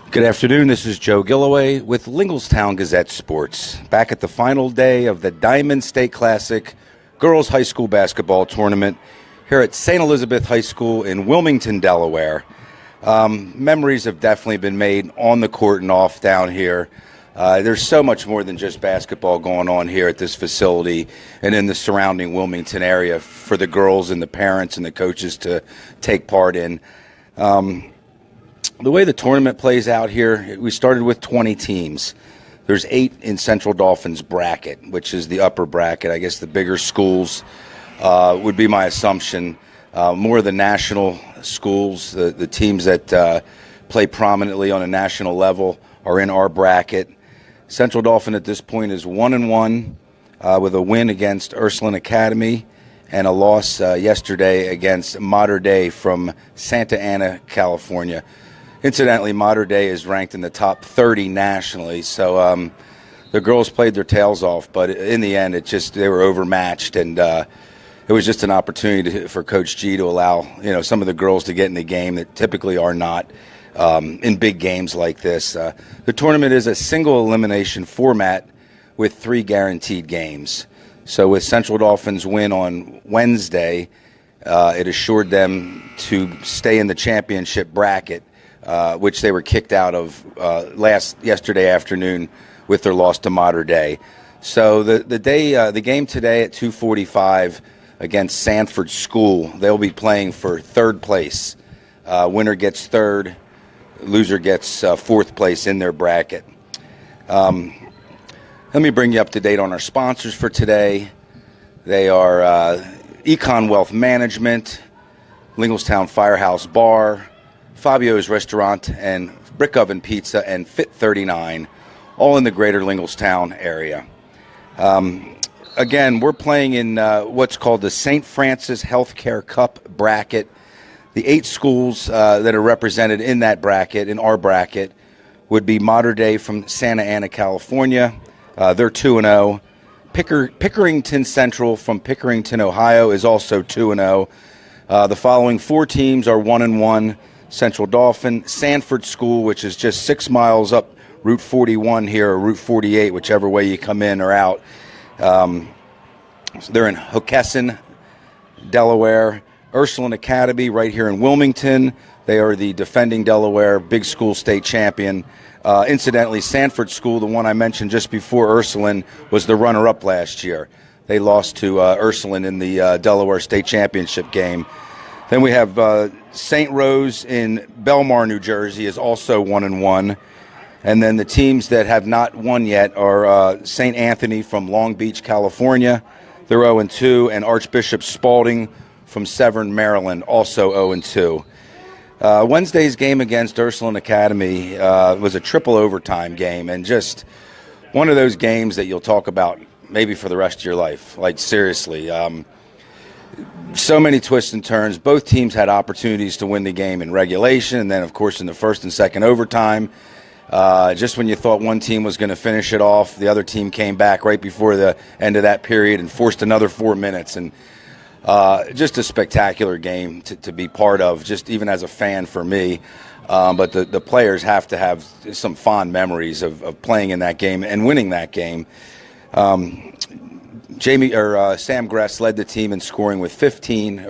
Good afternoon. This is Joe Gilloway with Linglestown Gazette Sports. Back at the final day of the Diamond State Classic Girls High School Basketball Tournament here at St. Elizabeth High School in Wilmington, Delaware. Memories have definitely been made on the court and off down here. There's so much more than just basketball going on here at this facility and in the surrounding Wilmington area for the girls and the parents and the coaches to take part in. The way the tournament plays out here, we started with 20 teams. There's 8 in Central Dauphin's bracket, which is the upper bracket. I guess the bigger schools would be my assumption. More of the national schools, the teams that play prominently on a national level are in our bracket. Central Dauphin at this point is 1-1 with a win against Ursuline Academy and a loss yesterday against Mater Dei from Santa Ana, California. Incidentally, Mater Dei is ranked in the top 30 nationally, so the girls played their tails off, but in the end, they were overmatched, and it was just an opportunity for Coach G to allow some of the girls to get in the game that typically are not in big games like this. The tournament is a single elimination format with 3 guaranteed games. So with Central Dauphin's win on Wednesday, it assured them to stay in the championship bracket, which they were kicked out of yesterday afternoon with their loss to Mater Dei. So the game today at 2:45 against Sanford School, they'll be playing for third place. Winner gets third, loser gets fourth place in their bracket. Let me bring you up to date on our sponsors for today. They are Econ Wealth Management, Linglestown Firehouse Bar, Fabio's Restaurant, and Brick Oven Pizza, and Fit 39, all in the greater Linglestown area. Again, we're playing in what's called the St. Francis Healthcare Cup bracket. The 8 schools that are represented in that bracket, in our bracket, would be Mater Dei from Santa Ana, California. They're 2-0. Pickerington Central from Pickerington, Ohio, is also 2-0. The following 4 teams are 1-1. Central Dauphin, Sanford School, which is just 6 miles up Route 41 here, or Route 48, whichever way you come in or out. So they're in Hockessin, Delaware. Ursuline Academy right here in Wilmington. They are the defending Delaware Big School State champion. Incidentally, Sanford School, the one I mentioned just before Ursuline, was the runner-up last year. They lost to Ursuline in the Delaware State Championship game. Then we have St. Rose in Belmar, New Jersey, is also 1-1. And then the teams that have not won yet are St. Anthony from Long Beach, California. They're 0-2. And Archbishop Spalding from Severn, Maryland, also 0-2. Wednesday's game against Ursuline Academy was a triple overtime game, and just one of those games that you'll talk about maybe for the rest of your life. Like, seriously. So many twists and turns. Both teams had opportunities to win the game in regulation, and then, of course, in the first and second overtime. Just when you thought one team was going to finish it off, the other team came back right before the end of that period and forced another 4 minutes. And just a spectacular game to be part of, just even as a fan for me. But the players have to have some fond memories of playing in that game and winning that game. Sam Gress led the team in scoring with 17.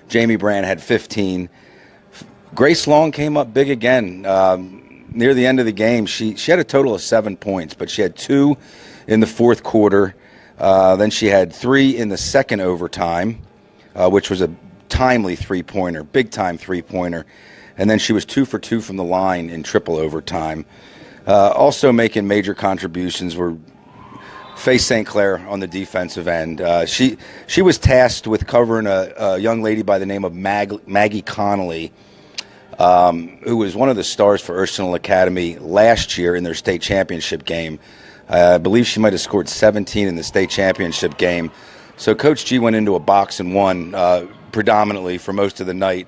Jamie Brand had 15. Grace Long came up big again near the end of the game. She had a total of 7 points, but she had 2 in the fourth quarter. Then she had 3 in the second overtime, which was a timely three-pointer, big-time three-pointer. And then she was 2 for 2 from the line in triple overtime. Also making major contributions were Faye St. Clair on the defensive end. She was tasked with covering a young lady by the name of Maggie Connolly, who was one of the stars for Ursuline Academy last year in their state championship game. I believe she might have scored 17 in the state championship game. So Coach G went into a box and won predominantly for most of the night.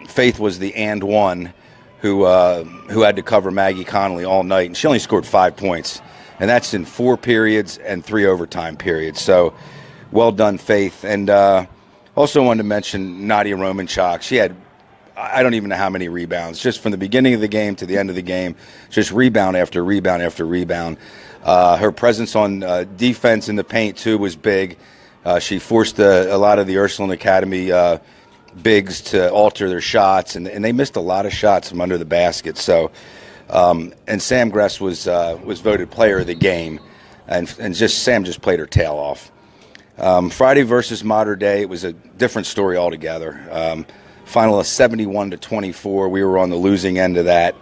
Faith was the and one who had to cover Maggie Connolly all night, and she only scored 5 points. And that's in 4 periods and 3 overtime periods. So well done, Faith. And also wanted to mention Nadia Romanchuk. She had I don't even know how many rebounds, just from the beginning of the game to the end of the game, just rebound after rebound after rebound. Her presence on defense in the paint, too, was big. She forced a lot of the Ursuline Academy bigs to alter their shots, and they missed a lot of shots from under the basket. So, and Sam Gress was voted player of the game, and Sam just played her tail off. Friday versus Mater Dei, it was a different story altogether. Final of 71-24. We were on the losing end of that.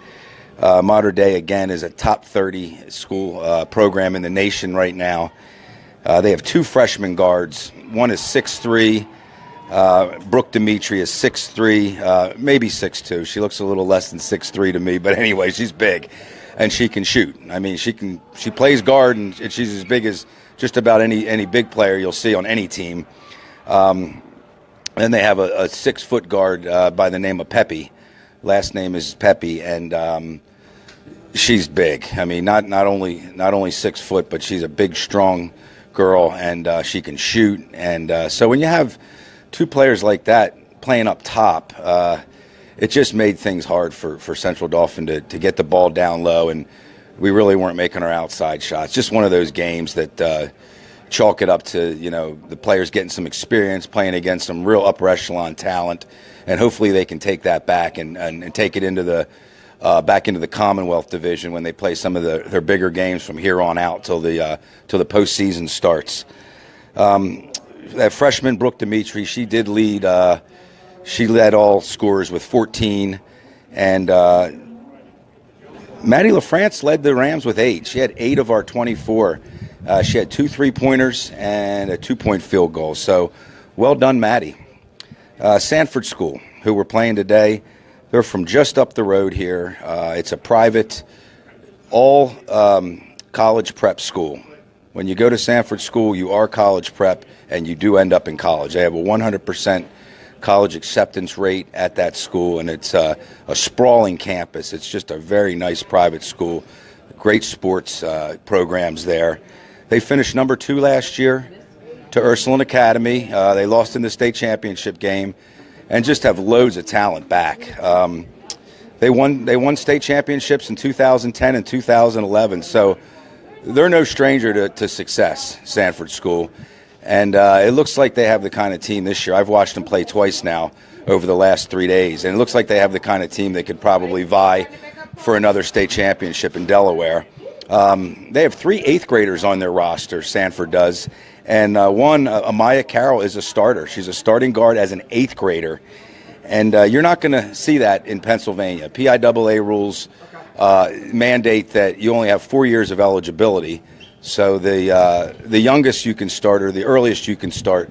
Mater Dei, again, is a top 30 school program in the nation right now. They have 2 freshman guards. One is 6'3". Brooke Dimitri is 6'3", maybe 6'2". She looks a little less than 6'3" to me, but anyway, she's big, and she can shoot. I mean, she plays guard, and she's as big as just about any big player you'll see on any team. And they have a 6-foot guard by the name of Pepe. Last name is Pepe, and she's big. I mean, not only 6 foot, but she's a big, strong girl, and she can shoot. And so when you have 2 players like that playing up top, it just made things hard for Central Dauphin to get the ball down low, and we really weren't making our outside shots. Just one of those games that chalk it up to, the players getting some experience, playing against some real upper echelon talent, and hopefully they can take that back and take it into the back into the Commonwealth Division when they play some of their bigger games from here on out till the postseason starts. That freshman Brooke Dimitri, she did lead. She led all scorers with 14, and Maddie LaFrance led the Rams with 8. She had 8 of our 24. She had 2 3-pointers and a 2-point field goal. So, well done, Maddie. Sanford School, who we're playing today, they're from just up the road here. It's a private, all college prep school. When you go to Sanford School, you are college prep, and you do end up in college. They have a 100% college acceptance rate at that school, and it's a sprawling campus. It's just a very nice private school. Great sports programs there. They finished number 2 last year to Ursuline Academy. They lost in the state championship game, and just have loads of talent back. They won state championships in 2010 and 2011, so they're no stranger to success, Sanford School. And it looks like they have the kind of team this year. I've watched them play twice now over the last 3 days, and it looks like they have the kind of team that could probably vie for another state championship in Delaware. They have 3 8th graders on their roster, Sanford does, and one, Amaya Carroll, is a starter. She's a starting guard as an 8th grader, and you're not going to see that in Pennsylvania. PIAA rules mandate that you only have 4 years of eligibility, so the youngest you can start, or the earliest you can start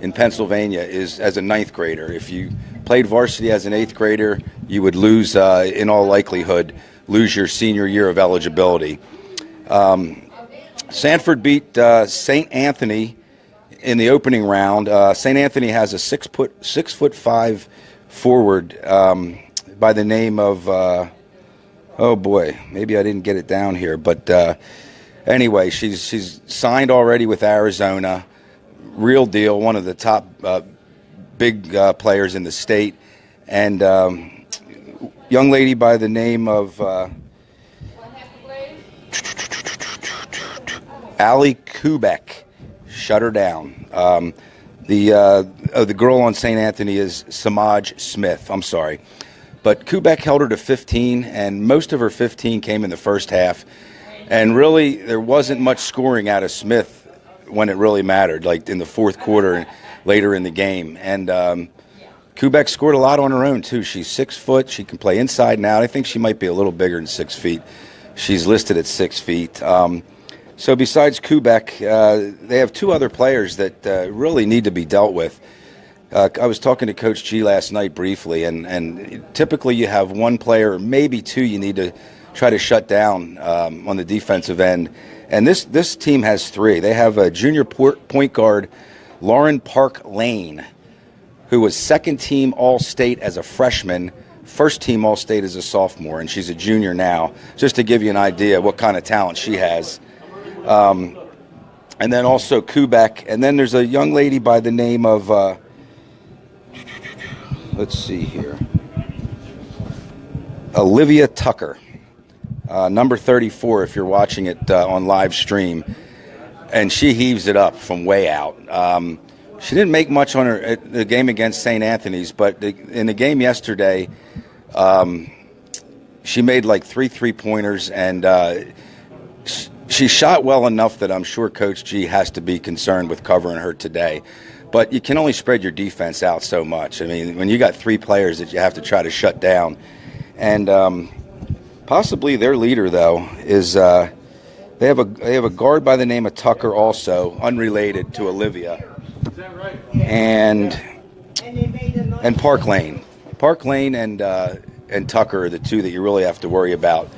in Pennsylvania, is as a 9th grader. If you played varsity as an 8th grader, you would lose, in all likelihood, lose your senior year of eligibility. Sanford beat St. Anthony in the opening round. St. Anthony has a 6'5" forward by the name of oh boy, maybe I didn't get it down here, but anyway, she's signed already with Arizona. Real deal, one of the top big players in the state, and young lady by the name of Allie Kubek shut her down. The girl on St. Anthony is Samaj Smith. I'm sorry. But Kubek held her to 15, and most of her 15 came in the first half. And really, there wasn't much scoring out of Smith when it really mattered, like in the fourth quarter and later in the game. And Kubek scored a lot on her own, too. She's 6 foot. She can play inside and out. I think she might be a little bigger than 6 feet. She's listed at 6 feet. So besides Kubek, they have 2 other players that really need to be dealt with. I was talking to Coach G last night briefly, and typically you have 1 player, maybe 2, you need to try to shut down on the defensive end. And this team has 3. They have a junior point guard, Lauren Park Lane, who was 2nd team All-State as a freshman, 1st team All-State as a sophomore, and she's a junior now, just to give you an idea what kind of talent she has. And then also Kubek. And then there's a young lady by the name of, let's see here. Olivia Tucker, number 34 if you're watching it on live stream, and she heaves it up from way out. She didn't make much on the game against St. Anthony's, but in the game yesterday, she made like 3 3-pointers, and she shot well enough that I'm sure Coach G has to be concerned with covering her today. But you can only spread your defense out so much. I mean, when you got 3 players that you have to try to shut down, and possibly their leader though is they have a guard by the name of Tucker, also unrelated to Olivia, Is that right? and Park Lane and Tucker are the 2 that you really have to worry about.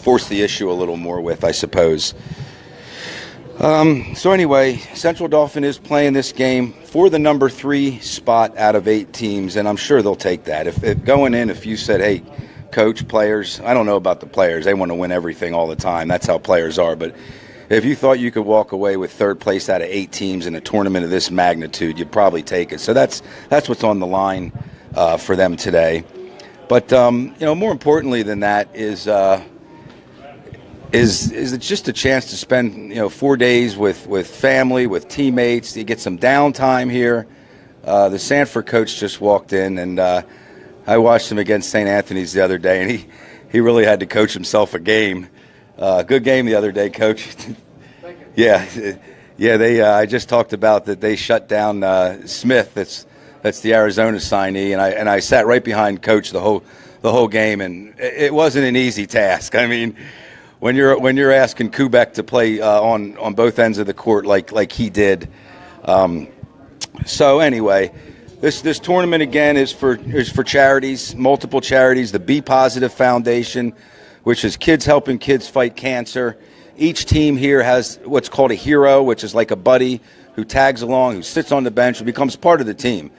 Force the issue a little more with, I suppose. So anyway, Central Dauphin is playing this game for the number 3 spot out of 8 teams, and I'm sure they'll take that. If going in, if you said, hey, coach, players, I don't know about the players. They want to win everything all the time. That's how players are. But if you thought you could walk away with 3rd place out of 8 teams in a tournament of this magnitude, you'd probably take it. So that's what's on the line for them today. But more importantly than that is it just a chance to spend 4 days with family, with teammates. You get some downtime here. The Sanford coach just walked in, and I watched him against St. Anthony's the other day, and he really had to coach himself a game. Good game the other day, Coach. Yeah. I just talked about that they shut down Smith. That's the Arizona signee, and I sat right behind Coach the whole game, and it wasn't an easy task. I mean, when you're asking Kubek to play on both ends of the court like he did. So anyway, this tournament again is for charities, multiple charities. The Be Positive Foundation, which is kids helping kids fight cancer. Each team here has what's called a hero, which is like a buddy who tags along, who sits on the bench and becomes part of the team.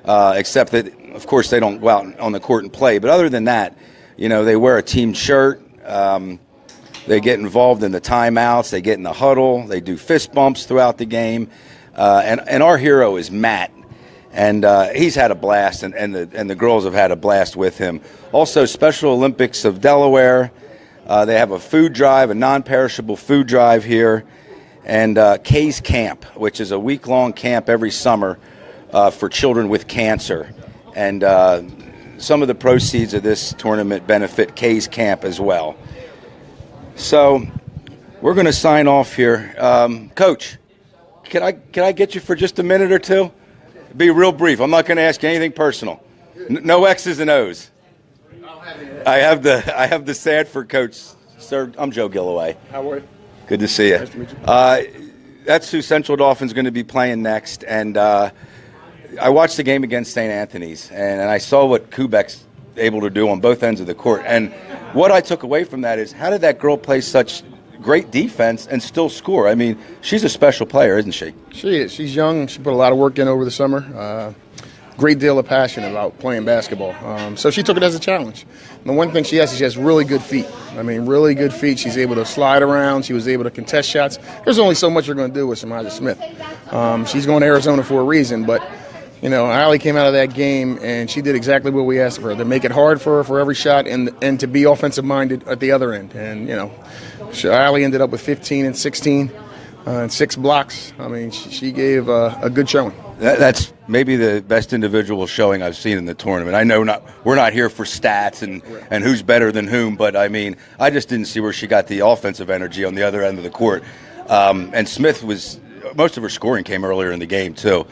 Except that, of course, they don't go out on the court and play. But other than that, they wear a team shirt. They get involved in the timeouts. They get in the huddle. They do fist bumps throughout the game. And our hero is Matt. And he's had a blast, and the girls have had a blast with him. Also, Special Olympics of Delaware. They have a food drive, a non-perishable food drive here. And Kay's Camp, which is a week-long camp every summer for children with cancer. And some of the proceeds of this tournament benefit Kay's Camp as well. So we're going to sign off here. Coach, can I get you for just a minute or two? Be real brief. I'm not going to ask you anything personal. No X's and O's. I have the Sanford coach, sir. I'm Joe Gilloway. How are you? Good to see you. Nice to meet you. That's who Central Dauphin's going to be playing next. And I watched the game against St. Anthony's, and I saw what Kubek's able to do on both ends of the court. And what I took away from that is, how did that girl play such great defense and still score? I mean, she's a special player, isn't she? She is. She's young. She put a lot of work in over the summer. Great deal of passion about playing basketball. So she took it as a challenge. And the one thing she has really good feet. I mean, really good feet. She's able to slide around. She was able to contest shots. There's only so much you're going to do with Samaja Smith. She's going to Arizona for a reason, but Allie came out of that game, and she did exactly what we asked of her, to make it hard for her for every shot and to be offensive-minded at the other end. And, Allie ended up with 15 and 16 and 6 blocks. I mean, she gave a good showing. That's maybe the best individual showing I've seen in the tournament. I know we're not here for stats and who's better than whom, but, I mean, I just didn't see where she got the offensive energy on the other end of the court. And Smith most of her scoring came earlier in the game, too.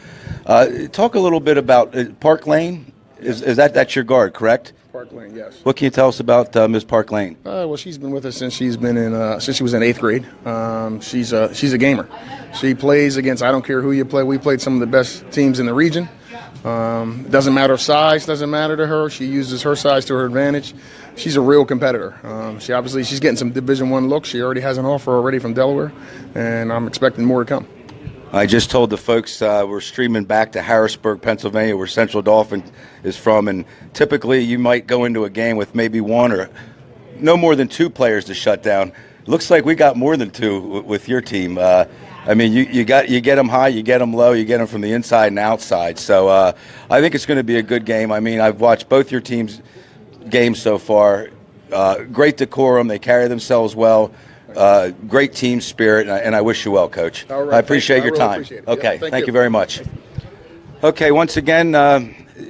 Talk a little bit about Park Lane. Is that's your guard, correct? Park Lane, yes. What can you tell us about Ms. Park Lane? Well, she's been with us since she was in 8th grade. She's a gamer. She plays against, I don't care who you play. We played some of the best teams in the region. Doesn't matter size, doesn't matter to her. She uses her size to her advantage. She's a real competitor. She's getting some Division I looks. She already has an offer already from Delaware, and I'm expecting more to come. I just told the folks we're streaming back to Harrisburg, Pennsylvania, where Central Dauphin is from, and typically you might go into a game with maybe 1 or no more than 2 players to shut down. Looks like we got more than 2 with your team. I mean, you get them high, you get them low, you get them from the inside and outside. So I think it's going to be a good game. I mean, I've watched both your teams games so far. Great decorum. They carry themselves well. Great team spirit, and I wish you well, Coach. All right, I appreciate your really time. appreciate it. Okay, Yeah, thank you very much. Okay, once again,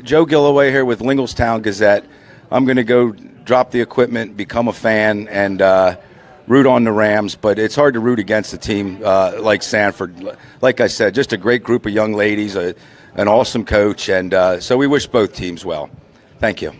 Joe Gilloway here with Linglestown Gazette. I'm going to go drop the equipment, become a fan, and root on the Rams, but it's hard to root against a team like Sanford. Like I said, just a great group of young ladies, an awesome coach, and so we wish both teams well. Thank you.